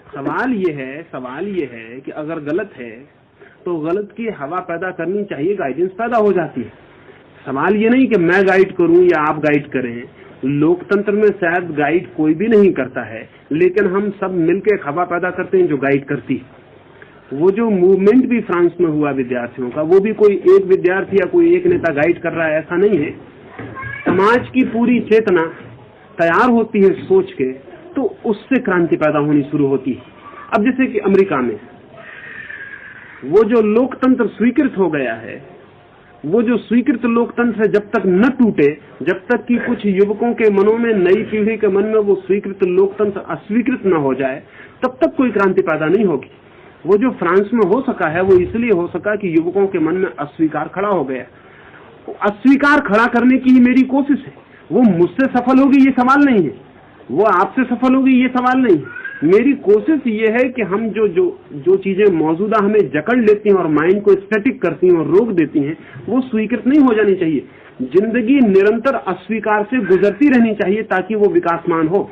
सवाल ये है कि अगर गलत है तो गलत की हवा पैदा करनी चाहिए, गाइडेंस पैदा हो जाती है। सवाल ये नहीं कि मैं गाइड करूं या आप गाइड करें। लोकतंत्र में शायद गाइड कोई भी नहीं करता है, लेकिन हम सब मिलकर एक हवा पैदा करते हैं जो गाइड करती है। वो जो मूवमेंट भी फ्रांस में हुआ विद्यार्थियों का, वो भी कोई एक विद्यार्थी या कोई एक नेता गाइड कर रहा है, ऐसा नहीं है। समाज की पूरी चेतना तैयार होती है सोच के, तो उससे क्रांति पैदा होनी शुरू होती है। अब जैसे कि अमेरिका में वो जो लोकतंत्र स्वीकृत हो गया है, वो जो स्वीकृत लोकतंत्र है, जब तक न टूटे, जब तक कि कुछ युवकों के मनों में, नई पीढ़ी के मन में वो स्वीकृत लोकतंत्र अस्वीकृत न हो जाए, तब तक कोई क्रांति पैदा नहीं होगी। वो जो फ्रांस में हो सका है, वो इसलिए हो सका कि युवकों के मन में अस्वीकार खड़ा हो गया। अस्वीकार खड़ा करने की ही मेरी कोशिश है। वो मुझसे सफल होगी ये सवाल नहीं है, वो आपसे सफल होगी ये सवाल नहीं है। मेरी कोशिश ये है कि हम जो चीजें मौजूदा हमें जकड़ लेती हैं और माइंड को स्टैटिक करती हैं और रोक देती हैं, वो स्वीकृत नहीं हो जानी चाहिए। जिंदगी निरंतर अस्वीकार से गुजरती रहनी चाहिए ताकि वो विकासमान हो।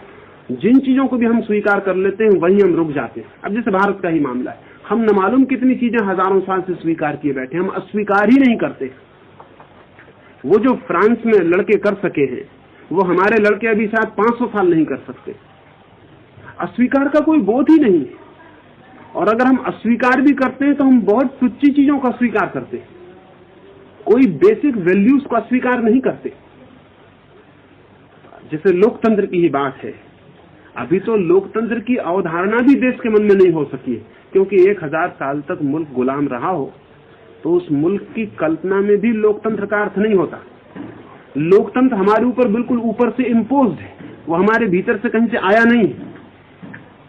जिन चीजों को भी हम स्वीकार कर लेते हैं वहीं हम रुक जाते हैं। अब जैसे भारत का ही मामला है, हम न मालूम कितनी चीजें हजारों साल से स्वीकार किए बैठे, हम अस्वीकार ही नहीं करते। वो जो फ्रांस में लड़के कर सके हैं, वो हमारे लड़के अभी शायद 500 साल नहीं कर सकते। अस्वीकार का कोई बोध ही नहीं है। और अगर हम अस्वीकार भी करते हैं तो हम बहुत तुच्छ चीजों का स्वीकार करते हैं, कोई बेसिक वैल्यूज को अस्वीकार नहीं करते। जैसे लोकतंत्र की ही बात है, अभी तो लोकतंत्र की अवधारणा भी देश के मन में नहीं हो सकी है, क्योंकि 1000 साल तक मुल्क गुलाम रहा हो तो उस मुल्क की कल्पना में भी लोकतंत्र का अर्थ नहीं होता। लोकतंत्र हमारे ऊपर बिल्कुल ऊपर से इम्पोज्ड है, वो हमारे भीतर से कहीं से आया नहीं है।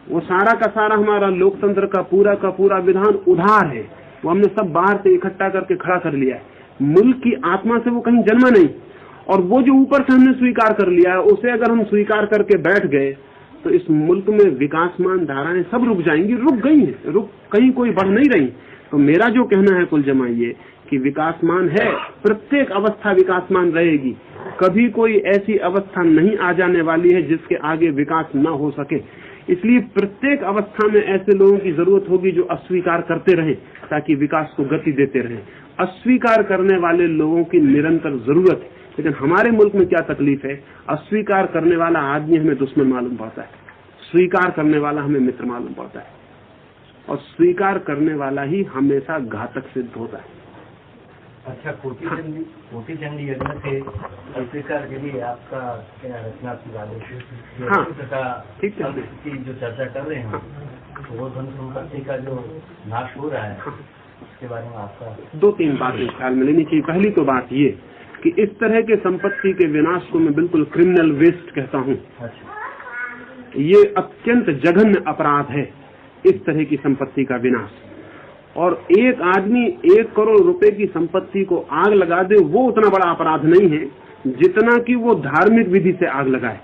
वो सारा का सारा हमारा लोकतंत्र का पूरा विधान उधार है, वो हमने सब बाहर से इकट्ठा करके खड़ा कर लिया है। मुल्क की आत्मा से वो कहीं जन्मा नहीं। और वो जो ऊपर से हमने स्वीकार कर लिया है, उसे अगर हम स्वीकार करके बैठ गए तो इस मुल्क में विकासमान धाराएं सब रुक जाएंगी, रुक गई हैं, कहीं कोई बढ़ नहीं रही। तो मेरा जो कहना है कुल जमा ये कि विकासमान है, प्रत्येक अवस्था विकासमान रहेगी। कभी कोई ऐसी अवस्था नहीं आ जाने वाली है जिसके आगे विकास न हो सके। इसलिए प्रत्येक अवस्था में ऐसे लोगों की जरूरत होगी जो अस्वीकार करते रहें ताकि विकास को गति देते रहें। अस्वीकार करने वाले लोगों की निरंतर जरूरत है। लेकिन हमारे मुल्क में क्या तकलीफ है, अस्वीकार करने वाला आदमी हमें दुश्मन मालूम पड़ता है, स्वीकार करने वाला हमें मित्र मालूम पड़ता है, और स्वीकार करने वाला ही हमेशा घातक सिद्ध होता है। अच्छा, कोटि चंडी यज्ञ से अस्वीकार के लिए आपका क्या रचनात्मक आदेश है? हाँ, ठीक है। की जो चर्चा कर रहे हैं, तो वो धन संपत्ति का जो नाश हो रहा है, उसके बारे में आपका 2-3 बातें ख्याल में लेनी चाहिए। पहली तो बात ये कि इस तरह के संपत्ति के विनाश को मैं बिल्कुल क्रिमिनल वेस्ट कहता हूँ। ये अत्यंत जघन्य अपराध है, इस तरह की संपत्ति का विनाश। और एक आदमी 1 करोड़ रुपए की संपत्ति को आग लगा दे, वो उतना बड़ा अपराध नहीं है जितना कि वो धार्मिक विधि से आग लगाए।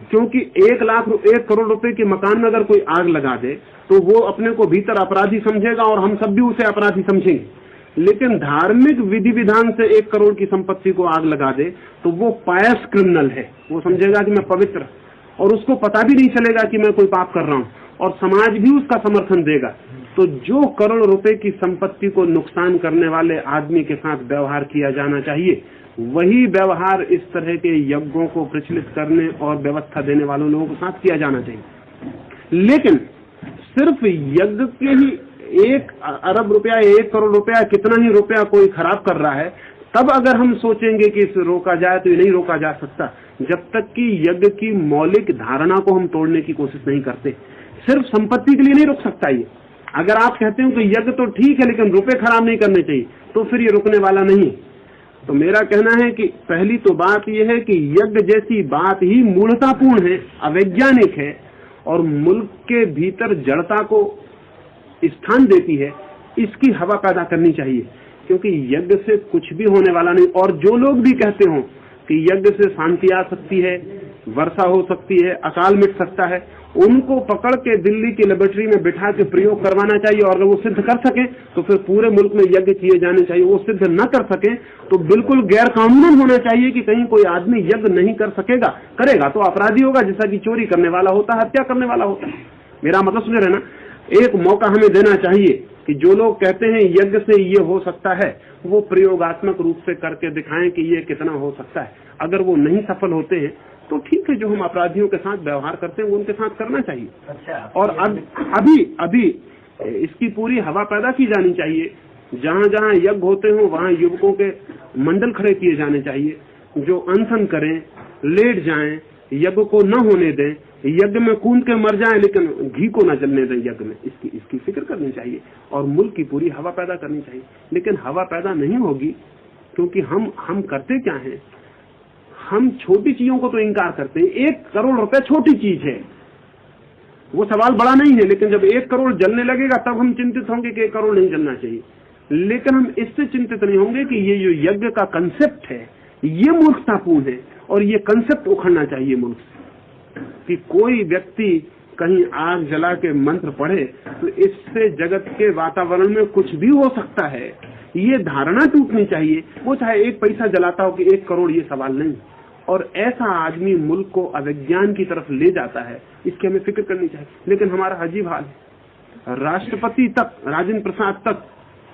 क्योंकि 1 करोड़ रुपए के मकान में अगर कोई आग लगा दे तो वो अपने को भीतर अपराधी समझेगा और हम सब भी उसे अपराधी समझेंगे। लेकिन धार्मिक विधि विधान से 1 करोड़ की संपत्ति को आग लगा दे तो वो पायस क्रिमिनल है। वो समझेगा कि मैं पवित्र, और उसको पता भी नहीं चलेगा कि मैं कोई पाप कर रहा हूँ, और समाज भी उसका समर्थन देगा। तो जो करोड़ रुपए की संपत्ति को नुकसान करने वाले आदमी के साथ व्यवहार किया जाना चाहिए, वही व्यवहार इस तरह के यज्ञों को प्रचलित करने और व्यवस्था देने वालों लोगों के साथ किया जाना चाहिए। लेकिन सिर्फ यज्ञ के ही 1 अरब रुपया, 1 करोड़ रुपया, कितना ही रुपया कोई खराब कर रहा है, तब अगर हम सोचेंगे कि इसे रोका जाए तो ये नहीं रोका जा सकता जब तक कि यज्ञ की मौलिक धारणा को हम तोड़ने की कोशिश नहीं करते। सिर्फ संपत्ति के लिए नहीं रुक सकता ये। अगर आप कहते हो कि यज्ञ तो ठीक है लेकिन रुपए खराब नहीं करने चाहिए, तो फिर ये रुकने वाला नहीं। तो मेरा कहना है कि पहली तो बात यह है कि यज्ञ जैसी बात ही मूढ़तापूर्ण है, अवैज्ञानिक है और मुल्क के भीतर जड़ता को स्थान देती है। इसकी हवा पैदा करनी चाहिए, क्योंकि यज्ञ से कुछ भी होने वाला नहीं। और जो लोग भी कहते हो कि यज्ञ से शांति आ सकती है, वर्षा हो सकती है, अकाल मिट सकता है, उनको पकड़ के दिल्ली की लेबोरेटरी में बिठा के प्रयोग करवाना चाहिए। और अगर वो सिद्ध कर सके तो फिर पूरे मुल्क में यज्ञ किए जाने चाहिए। वो सिद्ध न कर सके तो बिल्कुल गैर कानूनन होना चाहिए कि कहीं कोई आदमी यज्ञ नहीं कर सकेगा, करेगा तो अपराधी होगा, जैसा कि चोरी करने वाला होता है, हत्या करने वाला होता है। मेरा मतलब सुने रहना, एक मौका हमें देना चाहिए कि जो लोग कहते हैं यज्ञ से ये हो सकता है, वो प्रयोगात्मक रूप से करके दिखाएं कि ये कितना हो सकता है। अगर वो नहीं सफल होते हैं तो ठीक है, जो हम अपराधियों के साथ व्यवहार करते हैं वो उनके साथ करना चाहिए। अच्छा, और अभी इसकी पूरी हवा पैदा की जानी चाहिए। जहां जहां यज्ञ होते हो वहां युवकों के मंडल खड़े किए जाने चाहिए, जो अनशन करें, लेट जाएं, यज्ञ को न होने दें, यज्ञ में कूद के मर जाएं लेकिन घी को न जलने दें यज्ञ में। इसकी फिक्र करनी चाहिए और मुल्क की पूरी हवा पैदा करनी चाहिए। लेकिन हवा पैदा नहीं होगी क्योंकि हम करते क्या हैं, हम छोटी चीजों को तो इनकार करते हैं। 1 करोड़ रुपए छोटी चीज है, वो सवाल बड़ा नहीं है, लेकिन जब 1 करोड़ जलने लगेगा तब हम चिंतित होंगे कि 1 करोड़ नहीं जलना चाहिए। लेकिन हम इससे चिंतित नहीं होंगे कि ये जो यज्ञ का कंसेप्ट है ये मूर्खतापूर्ण है और ये कंसेप्ट उखड़ना चाहिए मुल्क से, कि कोई व्यक्ति कहीं आग जला के मंत्र पढ़े तो इससे जगत के वातावरण में कुछ भी हो सकता है, ये धारणा टूटनी चाहिए। वो चाहे 1 पैसा जलाता हो कि 1 करोड़, ये सवाल नहीं। और ऐसा आदमी मुल्क को अविज्ञान की तरफ ले जाता है, इसकी हमें फिक्र करनी चाहिए। लेकिन हमारा अजीब हाल है, राष्ट्रपति तक, राजेंद्र प्रसाद तक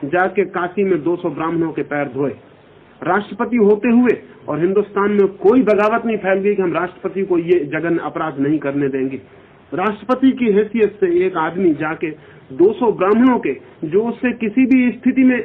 जाके काशी में 200 ब्राह्मणों के पैर धोए, राष्ट्रपति होते हुए, और हिंदुस्तान में कोई बगावत नहीं फैल गई कि हम राष्ट्रपति को ये जघन्य अपराध नहीं करने देंगे। राष्ट्रपति की हैसियत से एक आदमी जाके 200 ब्राह्मणों के, जो उससे किसी भी स्थिति में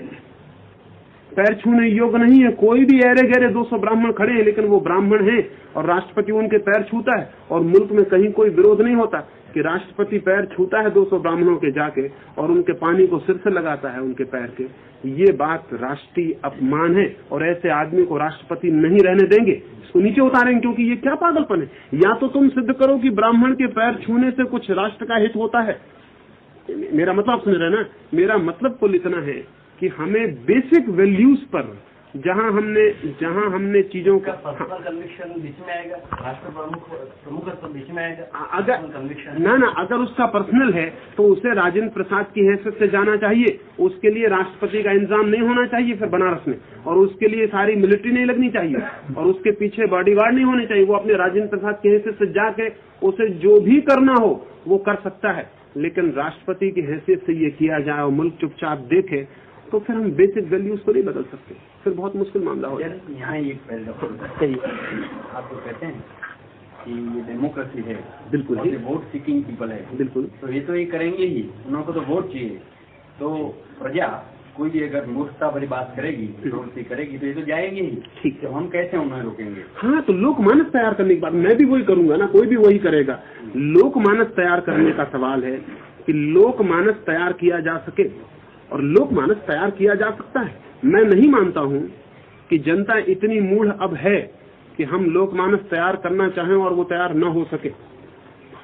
पैर छूने योग्य नहीं है, कोई भी ऐरे गहरे 200 ब्राह्मण खड़े हैं लेकिन वो ब्राह्मण हैं और राष्ट्रपति उनके पैर छूता है, और मुल्क में कहीं कोई विरोध नहीं होता कि राष्ट्रपति पैर छूता है 200 ब्राह्मणों के जाके और उनके पानी को सिर से लगाता है उनके पैर के। ये बात राष्ट्रीय अपमान है और ऐसे आदमी को राष्ट्रपति नहीं रहने देंगे, इसको नीचे उतारेंगे। क्योंकि ये क्या पागलपन है, या तो तुम सिद्ध करो कि ब्राह्मण के पैर छूने से कुछ राष्ट्र का हित होता है। मेरा मतलब सुन रहे ना, मेरा मतलब कुल इतना है कि हमें बेसिक वैल्यूज पर जहां हमने चीजों का पर्सनल कन्विक्शन बीच में आएगा, राष्ट्र प्रमुख बीच में आएगा। अगर उसका पर्सनल है तो उसे राजेंद्र प्रसाद की हैसियत से जाना चाहिए, उसके लिए राष्ट्रपति का इंतजाम नहीं होना चाहिए फिर बनारस में, और उसके लिए सारी मिलिट्री नहीं लगनी चाहिए और उसके पीछे बॉडीगार्ड नहीं होने चाहिए। वो अपने राजेंद्र प्रसाद की हैसियत से जाके उसे जो भी करना हो वो कर सकता है। लेकिन राष्ट्रपति की हैसियत से ये किया जाए और मुल्क चुपचाप देखे तो फिर हम बेसिक वैल्यूज को नहीं बदल सकते, फिर बहुत मुश्किल मामला हो जाए। यहाँ एक आप जो कहते हैं कि ये डेमोक्रेसी है, बिल्कुल ये वोट सीकिंग पीपल है, बिल्कुल, तो ये तो ये करेंगे ही, उनको तो वोट चाहिए। तो प्रजा कोई भी अगर मूर्खता भरी बात करेगी, प्रवृत्ति करेगी, तो ये तो जाएंगे ही। ठीक है, तो हम कैसे उन्हें रोकेंगे? हाँ, तो लोकमानस तैयार करने की बात मैं भी वही करूंगा ना, कोई भी वही करेगा। लोकमानस तैयार करने का सवाल है कि लोकमानस तैयार किया जा सके, और लोकमानस तैयार किया जा सकता है। मैं नहीं मानता हूं कि जनता इतनी मूढ़ अब है कि हम लोकमानस तैयार करना चाहें और वो तैयार न हो सके।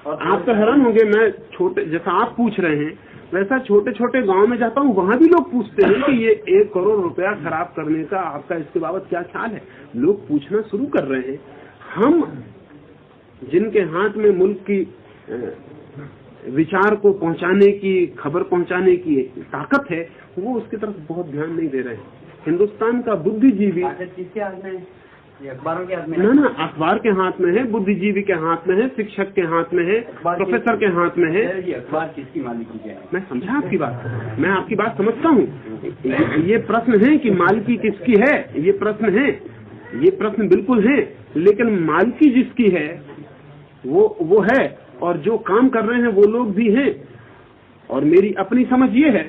और आप तो हैरान होंगे, मैं छोटे, जैसा आप पूछ रहे हैं वैसा छोटे छोटे गांव में जाता हूं, वहां भी लोग पूछते हैं कि ये 1 करोड़ रुपया खराब करने का आपका इसके बाबत क्या ख्याल है। लोग पूछना शुरू कर रहे हैं। हम जिनके हाथ में मुल्क की विचार को पहुंचाने की, खबर पहुंचाने की ताकत है, वो उसकी तरफ बहुत ध्यान नहीं दे रहे हैं। हिंदुस्तान का बुद्धिजीवी किसके हाथ में है? ये अखबारों के हाथ में? ना, अखबार के हाथ में है, बुद्धिजीवी के हाथ में है, शिक्षक के हाथ में है, प्रोफेसर के हाथ में है। ये अखबार किसकी मालिकी है? मैं समझा आपकी बात, मैं आपकी बात समझता हूँ। ये प्रश्न है कि मालिकी किसकी है, ये प्रश्न है, ये प्रश्न बिल्कुल है। लेकिन मालिकी जिसकी है वो है, और जो काम कर रहे हैं वो लोग भी हैं। और मेरी अपनी समझ ये है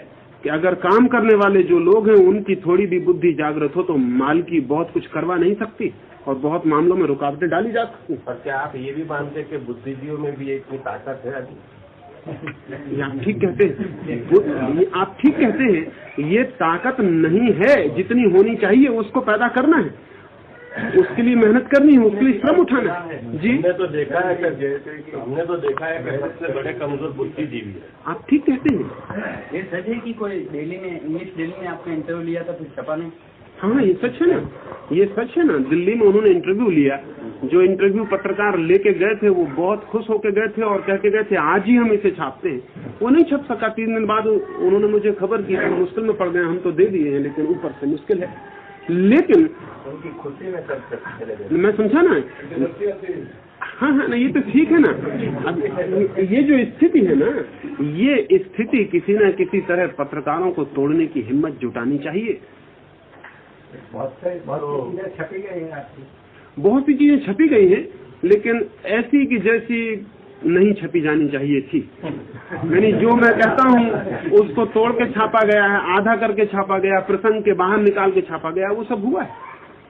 कि अगर काम करने वाले जो लोग हैं उनकी थोड़ी भी बुद्धि जागृत हो तो मालिकी बहुत कुछ करवा नहीं सकती और बहुत मामलों में रुकावटें डाली जा सकती। और क्या आप ये भी मानते हैं कि बुद्धिजीवियों में भी इतनी ताकत है अभी? आप ठीक कहते हैं, आप ठीक कहते हैं। ये ताकत नहीं है जितनी होनी चाहिए, उसको पैदा करना है, उसके लिए मेहनत करनी है, उसके लिए श्रम उठाना है। जी, हमने तो देखा है कि सबसे बड़े कमजोर बुद्धिजीवी है। आप ठीक कहते हैं। ये सच है कि कोई दिल्ली में, इंग्लिश दिल्ली में आपका इंटरव्यू लिया था फिर छपा नहीं? हाँ, ये सच है ना, ये सच है ना। दिल्ली में उन्होंने इंटरव्यू लिया, जो इंटरव्यू पत्रकार लेके गए थे वो बहुत खुश होके गए थे और कह के गए थे आज ही हम इसे छापते हैं। वो नहीं छप सका। 3 दिन बाद उन्होंने मुझे खबर की, हम मुश्किल में पड़ गए, हम तो दे दिए हैं लेकिन ऊपर से मुश्किल है। लेकिन उनकी खुशी में सब चले गए। मैं समझा ना, हाँ हाँ ना, ये तो ठीक है ना। अब ये जो स्थिति है ना, ये स्थिति किसी न किसी तरह पत्रकारों को तोड़ने की हिम्मत जुटानी चाहिए। बहुत चीजें छपी गई हैं आपकी, बहुत सी चीजें छपी गई हैं, लेकिन ऐसी कि जैसी नहीं छपी जानी चाहिए थी। यानी जो मैं कहता हूँ उसको तोड़ के छापा गया है, आधा करके छापा गया, प्रसंग के बाहर निकाल के छापा गया, वो सब हुआ है।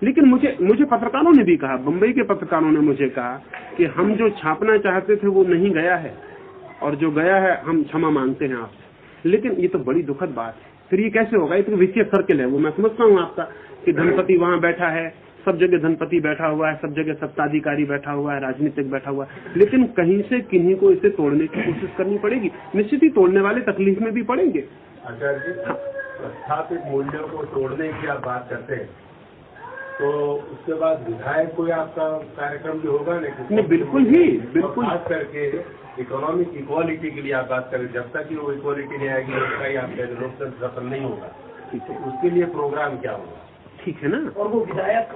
लेकिन मुझे पत्रकारों ने भी कहा, बंबई के पत्रकारों ने मुझे कहा कि हम जो छापना चाहते थे वो नहीं गया है, और जो गया है हम क्षमा मांगते हैं आपसे। लेकिन ये तो बड़ी दुखद बात है। फिर ये कैसे होगा? ये तो विषय सर्किल है। वो मैं समझता हूँ आपका कि धनपति वहां बैठा है, सब जगह धनपति बैठा हुआ है, सब जगह सत्ताधिकारी बैठा हुआ है, राजनीतिक बैठा हुआ है, लेकिन कहीं से किन्हीं को इसे तोड़ने की कोशिश करनी पड़ेगी। निश्चित ही तोड़ने वाले तकलीफ में भी पड़ेंगे। आचार्य जी, स्थापित मूल्यों को तोड़ने की आप बात करते हैं, तो उसके बाद विधायक कोई आपका कार्यक्रम भी होगा नहीं? बिल्कुल ही, बिल्कुल। खास करके इकोनॉमिक इक्वालिटी के लिए आप बात करें, जब तक कि वो इक्वालिटी नहीं आएगी उसका ही आपका लोकतंत्र सफल नहीं होगा। ठीक है, उसके लिए प्रोग्राम क्या होगा? ठीक है ना। और वो विधायक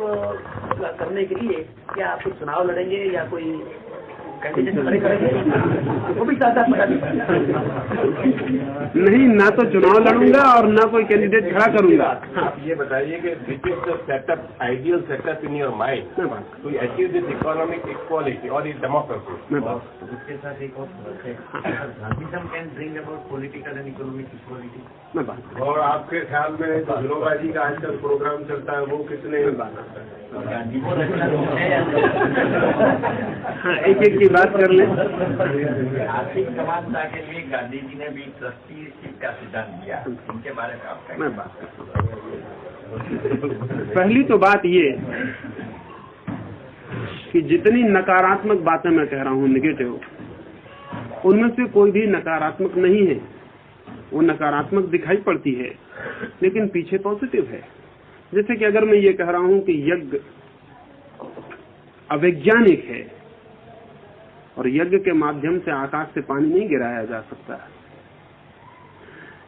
करने के लिए क्या आप कुछ चुनाव लड़ेंगे या कोई कैंडिडेट खड़े करेंगे? वो भी साथ नहीं, ना तो चुनाव लड़ूंगा और ना कोई कैंडिडेट खड़ा करूंगा। आप ये बताइए कि which is the setup, ideal setup in your mind to achieve this economic equality और इस डेमोक्रेसी? मैं बात उसके साथ एक और सवाल है, Gandhism can bring about political and economic equality. मैं बात और आपके ख्याल में जो गिलोबाजी का आजकल प्रोग्राम चलता है वो कितने? हाँ, एक एक की बात कर ले। आर्थिक समानता के लिए गांधी जी ने भी ट्रस्टीशिप का सिद्धांत दिया, इनके बारे में आप मैं बात करता हूँ। पहली तो बात ये कि जितनी नकारात्मक बातें मैं कह रहा हूँ, निगेटिव, उनमें से कोई भी नकारात्मक नहीं है। वो नकारात्मक दिखाई पड़ती है लेकिन पीछे पॉजिटिव है। जैसे कि अगर मैं ये कह रहा हूं कि यज्ञ अवैज्ञानिक है और यज्ञ के माध्यम से आकाश से पानी नहीं गिराया जा सकता,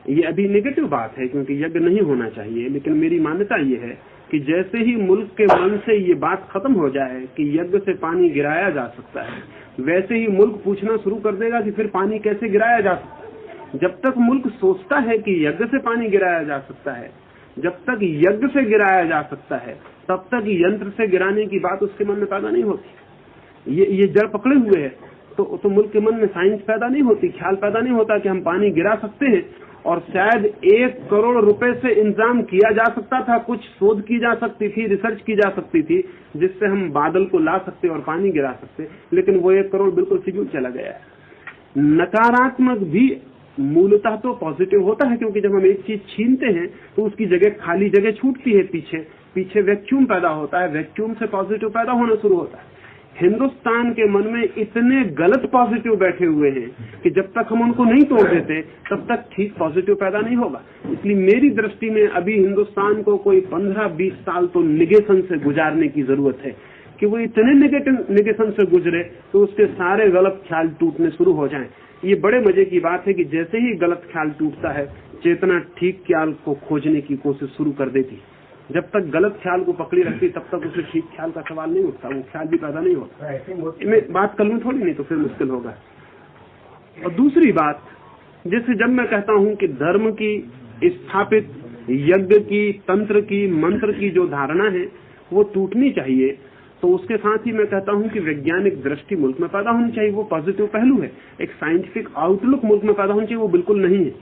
ये अभी नेगेटिव बात है क्योंकि यज्ञ नहीं होना चाहिए। लेकिन मेरी मान्यता ये है कि जैसे ही मुल्क के मन से ये बात खत्म हो जाए कि यज्ञ से पानी गिराया जा सकता है, वैसे ही मुल्क पूछना शुरू कर देगा कि फिर पानी कैसे गिराया जा सकता है। जब तक मुल्क सोचता है कि यज्ञ से पानी गिराया जा सकता है, जब तक यज्ञ से गिराया जा सकता है, तब तक यंत्र से गिराने की बात उसके मन में पैदा नहीं होती। ये जड़ पकड़े हुए है तो मुल्क के मन में साइंस पैदा नहीं होती, ख्याल पैदा नहीं होता कि हम पानी गिरा सकते हैं। और शायद 1 करोड़ रुपए से इंतजाम किया जा सकता था, कुछ शोध की जा सकती थी, रिसर्च की जा सकती थी, जिससे हम बादल को ला सकते और पानी गिरा सकते, लेकिन वो 1 करोड़ बिल्कुल फिजूल चला गया है। नकारात्मक भी मूलतः तो पॉजिटिव होता है, क्योंकि जब हम एक चीज छीनते हैं तो उसकी जगह खाली जगह छूटती है, पीछे वैक्यूम पैदा होता है, वैक्यूम से पॉजिटिव पैदा होना शुरू होता है। हिंदुस्तान के मन में इतने गलत पॉजिटिव बैठे हुए हैं कि जब तक हम उनको नहीं तोड़ देते तब तक ठीक पॉजिटिव पैदा नहीं होगा। इसलिए मेरी दृष्टि में अभी हिंदुस्तान को कोई 15-20 साल तो निगेशन से गुजारने की जरूरत है कि वो इतने निगेशन से गुजरे तो उसके सारे गलत ख्याल टूटने शुरू हो जाएं। ये बड़े मजे की बात है कि जैसे ही गलत ख्याल टूटता है, चेतना ठीक ख्याल को खोजने की कोशिश शुरू कर देती। जब तक गलत ख्याल को पकड़ी रखती तब तक उसे ठीक ख्याल का सवाल नहीं उठता, वो ख्याल भी पैदा नहीं होता। मैं बात कर लूं थोड़ी, नहीं तो फिर मुश्किल होगा। और दूसरी बात, जैसे जब मैं कहता हूं कि धर्म की स्थापित यज्ञ की, तंत्र की, मंत्र की जो धारणा है वो टूटनी चाहिए, तो उसके साथ ही मैं कहता हूं कि वैज्ञानिक दृष्टि मुल्क में पैदा होनी चाहिए। वो पॉजिटिव पहलू है। एक साइंटिफिक आउटलुक मुल्क में पैदा होनी चाहिए, वो बिल्कुल नहीं है।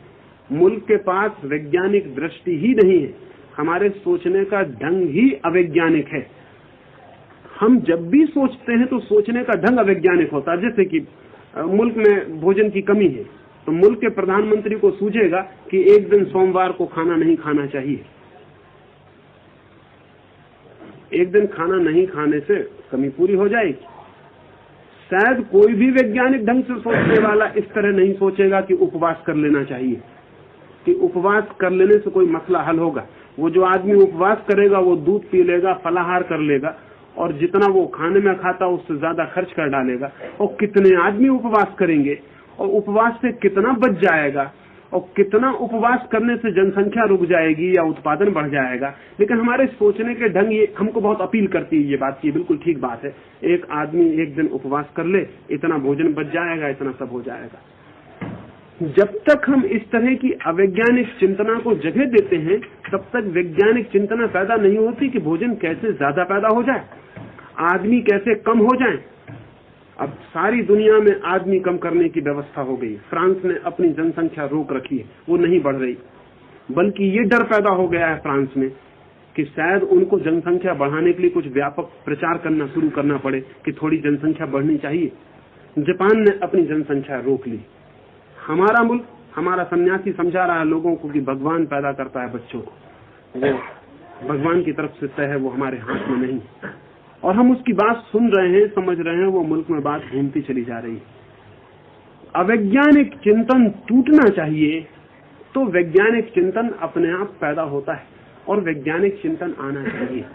मुल्क के पास वैज्ञानिक दृष्टि ही नहीं है, हमारे सोचने का ढंग ही अवैज्ञानिक है। हम जब भी सोचते हैं तो सोचने का ढंग अवैज्ञानिक होता है। जैसे कि मुल्क में भोजन की कमी है तो मुल्क के प्रधानमंत्री को सूझेगा कि एक दिन सोमवार को खाना नहीं खाना चाहिए। एक दिन खाना नहीं खाने से कमी पूरी हो जाएगी। शायद कोई भी वैज्ञानिक ढंग से सोचने वाला इस तरह नहीं सोचेगा कि उपवास कर लेना चाहिए, कि उपवास कर लेने से कोई मसला हल होगा। वो जो आदमी उपवास करेगा वो दूध पी लेगा, फलाहार कर लेगा और जितना वो खाने में खाता उससे ज्यादा खर्च कर डालेगा। और कितने आदमी उपवास करेंगे और उपवास से कितना बच जाएगा और कितना उपवास करने से जनसंख्या रुक जाएगी या उत्पादन बढ़ जाएगा। लेकिन हमारे सोचने के ढंग ये हमको बहुत अपील करती है ये बात, ये बिल्कुल ठीक बात है। एक आदमी एक दिन उपवास कर ले, इतना भोजन बच जाएगा, इतना सब हो जाएगा। जब तक हम इस तरह की अवैज्ञानिक चिंतना को जगह देते हैं, तब तक वैज्ञानिक चिंतना पैदा नहीं होती कि भोजन कैसे ज्यादा पैदा हो जाए, आदमी कैसे कम हो जाए। अब सारी दुनिया में आदमी कम करने की व्यवस्था हो गई। फ्रांस ने अपनी जनसंख्या रोक रखी है, वो नहीं बढ़ रही, बल्कि ये डर पैदा हो गया है फ्रांस में कि शायद उनको जनसंख्या बढ़ाने के लिए कुछ व्यापक प्रचार करना शुरू करना पड़े कि थोड़ी जनसंख्या बढ़नी चाहिए। जापान ने अपनी जनसंख्या रोक ली। हमारा मुल्क, हमारा सन्यासी समझा रहा है लोगों को कि भगवान पैदा करता है बच्चों को, वो भगवान की तरफ से तय है, वो हमारे हाथ में नहीं। और हम उसकी बात सुन रहे हैं, समझ रहे हैं, वो मुल्क में बात घूमती चली जा रही है। अवैज्ञानिक चिंतन टूटना चाहिए, तो वैज्ञानिक चिंतन अपने आप पैदा होता है और वैज्ञानिक चिंतन आना चाहिए।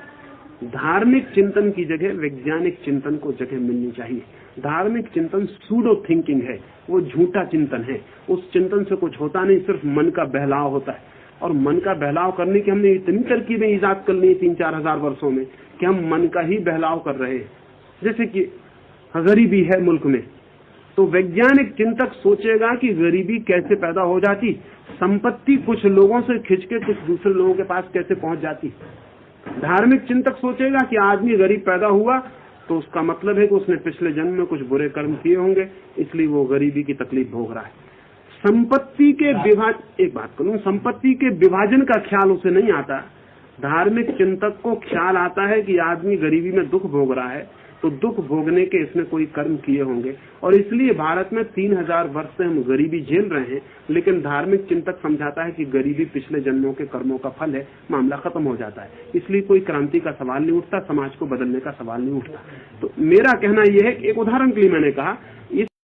धार्मिक चिंतन की जगह वैज्ञानिक चिंतन को जगह मिलनी चाहिए। धार्मिक चिंतन सूडो थिंकिंग है, वो झूठा चिंतन है। उस चिंतन से कुछ होता नहीं, सिर्फ मन का बहलाव होता है। और मन का बहलाव करने की हमने इतनी तरकीबें ईजाद कर ली 3-4 हजार वर्षों में कि हम मन का ही बहलाव कर रहे हैं। जैसे कि गरीबी है मुल्क में, तो वैज्ञानिक चिंतक सोचेगा कि गरीबी कैसे पैदा हो जाती, संपत्ति कुछ लोगों से खिंच के कुछ दूसरे लोगों के पास कैसे पहुंच जाती। धार्मिक चिंतक सोचेगा कि आदमी गरीब पैदा हुआ तो उसका मतलब है कि उसने पिछले जन्म में कुछ बुरे कर्म किए होंगे, इसलिए वो गरीबी की तकलीफ भोग रहा है। संपत्ति के एक बात करूं, संपत्ति के विभाजन का ख्याल उसे नहीं आता। धार्मिक चिंतक को ख्याल आता है कि आदमी गरीबी में दुख भोग रहा है, तो दुख भोगने के इसने कोई कर्म किए होंगे, और इसलिए भारत में 3000 वर्ष से हम गरीबी झेल रहे हैं। लेकिन धार्मिक चिंतक समझाता है कि गरीबी पिछले जन्मों के कर्मों का फल है, मामला खत्म हो जाता है। इसलिए कोई क्रांति का सवाल नहीं उठता, समाज को बदलने का सवाल नहीं उठता। तो मेरा कहना यह है कि एक उदाहरण के लिए मैंने कहा